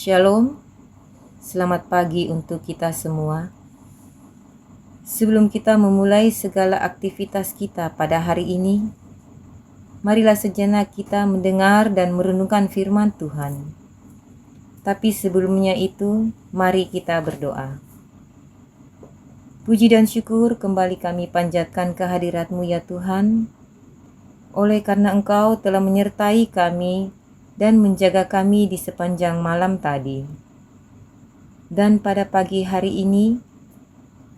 Shalom, selamat pagi untuk kita semua. Sebelum kita memulai segala aktivitas kita pada hari ini, marilah sejenak kita mendengar dan merenungkan firman Tuhan. Tapi sebelumnya itu, mari kita berdoa. Puji dan syukur kembali kami panjatkan kehadirat-Mu ya Tuhan, oleh karena Engkau telah menyertai kami dan menjaga kami di sepanjang malam tadi. Dan pada pagi hari ini,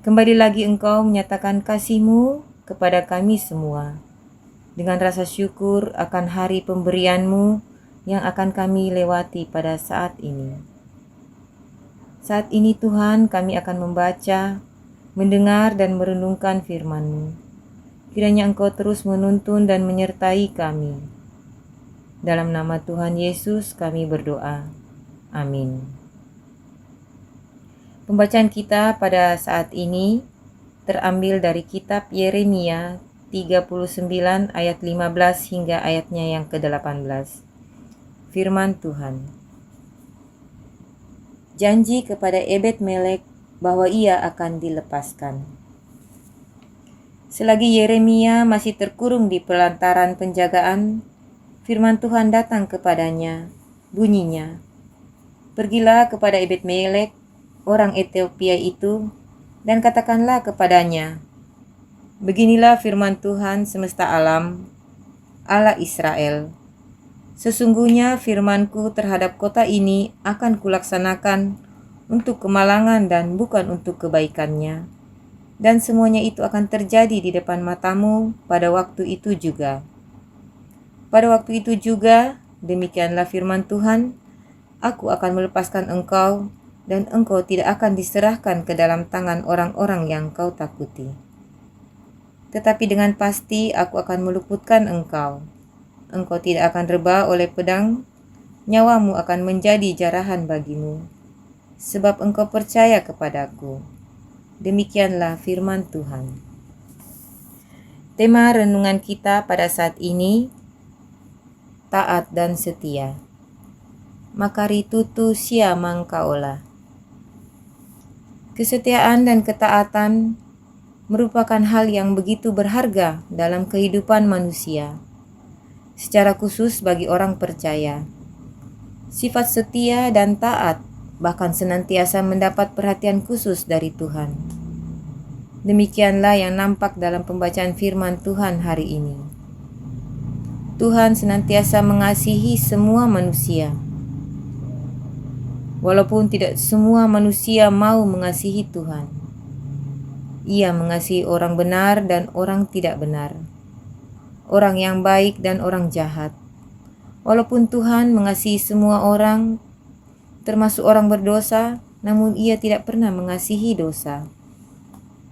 kembali lagi Engkau menyatakan kasih-Mu kepada kami semua, dengan rasa syukur akan hari pemberian-Mu yang akan kami lewati pada saat ini. Saat ini Tuhan, kami akan membaca, mendengar dan merenungkan firman-Mu. Kiranya Engkau terus menuntun dan menyertai kami. Dalam nama Tuhan Yesus kami berdoa. Amin. Pembacaan kita pada saat ini terambil dari kitab Yeremia 39 ayat 15 hingga ayatnya yang ke-18. Firman Tuhan. Janji kepada Ebed-Melek bahwa ia akan dilepaskan. Selagi Yeremia masih terkurung di pelantaran penjagaan, firman Tuhan datang kepadanya, bunyinya, "Pergilah kepada Ebed-Melek, orang Ethiopia itu, dan katakanlah kepadanya, beginilah firman Tuhan semesta alam, Allah Israel. Sesungguhnya firmanku terhadap kota ini akan kulaksanakan untuk kemalangan dan bukan untuk kebaikannya. Dan semuanya itu akan terjadi di depan matamu pada waktu itu juga. Pada waktu itu juga, demikianlah firman Tuhan, aku akan melepaskan engkau, dan engkau tidak akan diserahkan ke dalam tangan orang-orang yang kau takuti. Tetapi dengan pasti aku akan meluputkan engkau. Engkau tidak akan reba oleh pedang, nyawamu akan menjadi jarahan bagimu, sebab engkau percaya kepadaku." Demikianlah firman Tuhan. Tema renungan kita pada saat ini, taat dan setia. Makari tutu sia mangkaola. Kesetiaan dan ketaatan merupakan hal yang begitu berharga dalam kehidupan manusia, secara khusus bagi orang percaya. Sifat setia dan taat bahkan senantiasa mendapat perhatian khusus dari Tuhan. Demikianlah yang nampak dalam pembacaan firman Tuhan hari ini. Tuhan senantiasa mengasihi semua manusia. Walaupun tidak semua manusia mau mengasihi Tuhan. Ia mengasihi orang benar dan orang tidak benar, orang yang baik dan orang jahat. Walaupun Tuhan mengasihi semua orang, termasuk orang berdosa, namun Ia tidak pernah mengasihi dosa.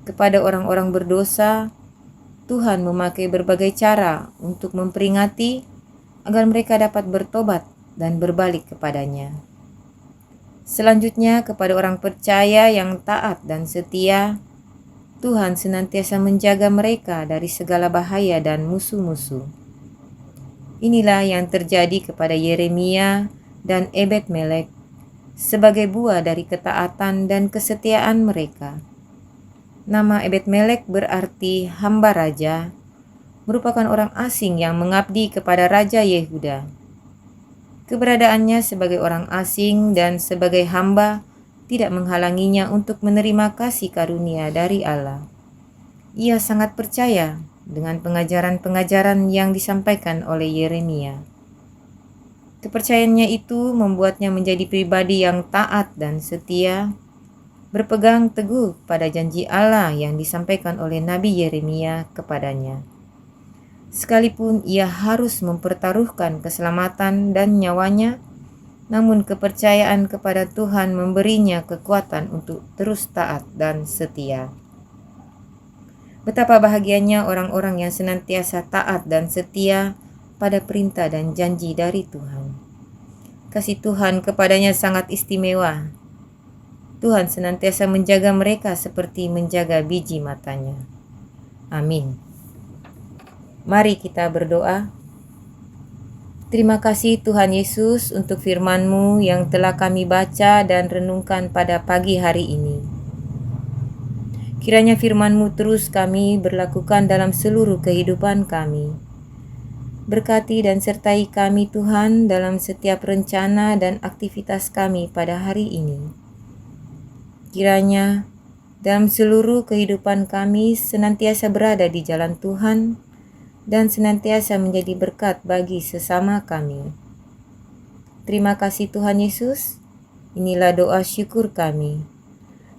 Kepada orang-orang berdosa, Tuhan memakai berbagai cara untuk memperingati agar mereka dapat bertobat dan berbalik kepadanya. Selanjutnya, kepada orang percaya yang taat dan setia, Tuhan senantiasa menjaga mereka dari segala bahaya dan musuh-musuh. Inilah yang terjadi kepada Yeremia dan Ebed-Melek sebagai buah dari ketaatan dan kesetiaan mereka. Nama Ebed-Melek berarti hamba raja, merupakan orang asing yang mengabdi kepada Raja Yehuda. Keberadaannya sebagai orang asing dan sebagai hamba tidak menghalanginya untuk menerima kasih karunia dari Allah. Ia sangat percaya dengan pengajaran-pengajaran yang disampaikan oleh Yeremia. Kepercayaannya itu membuatnya menjadi pribadi yang taat dan setia, berpegang teguh pada janji Allah yang disampaikan oleh Nabi Yeremia kepadanya. Sekalipun ia harus mempertaruhkan keselamatan dan nyawanya, namun kepercayaan kepada Tuhan memberinya kekuatan untuk terus taat dan setia. Betapa bahagianya orang-orang yang senantiasa taat dan setia pada perintah dan janji dari Tuhan. Kasih Tuhan kepadanya sangat istimewa. Tuhan senantiasa menjaga mereka seperti menjaga biji matanya. Amin. Mari kita berdoa. Terima kasih Tuhan Yesus untuk firman-Mu yang telah kami baca dan renungkan pada pagi hari ini. Kiranya firman-Mu terus kami berlakukan dalam seluruh kehidupan kami. Berkati dan sertai kami Tuhan dalam setiap rencana dan aktivitas kami pada hari ini. Kiranya dalam seluruh kehidupan kami senantiasa berada di jalan Tuhan dan senantiasa menjadi berkat bagi sesama kami. Terima kasih Tuhan Yesus, inilah doa syukur kami.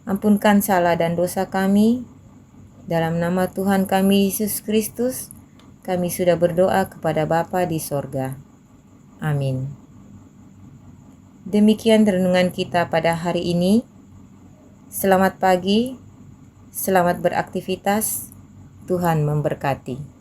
Ampunkan salah dan dosa kami, dalam nama Tuhan kami Yesus Kristus, kami sudah berdoa kepada Bapa di sorga. Amin. Demikian renungan kita pada hari ini. Selamat pagi, selamat beraktivitas, Tuhan memberkati.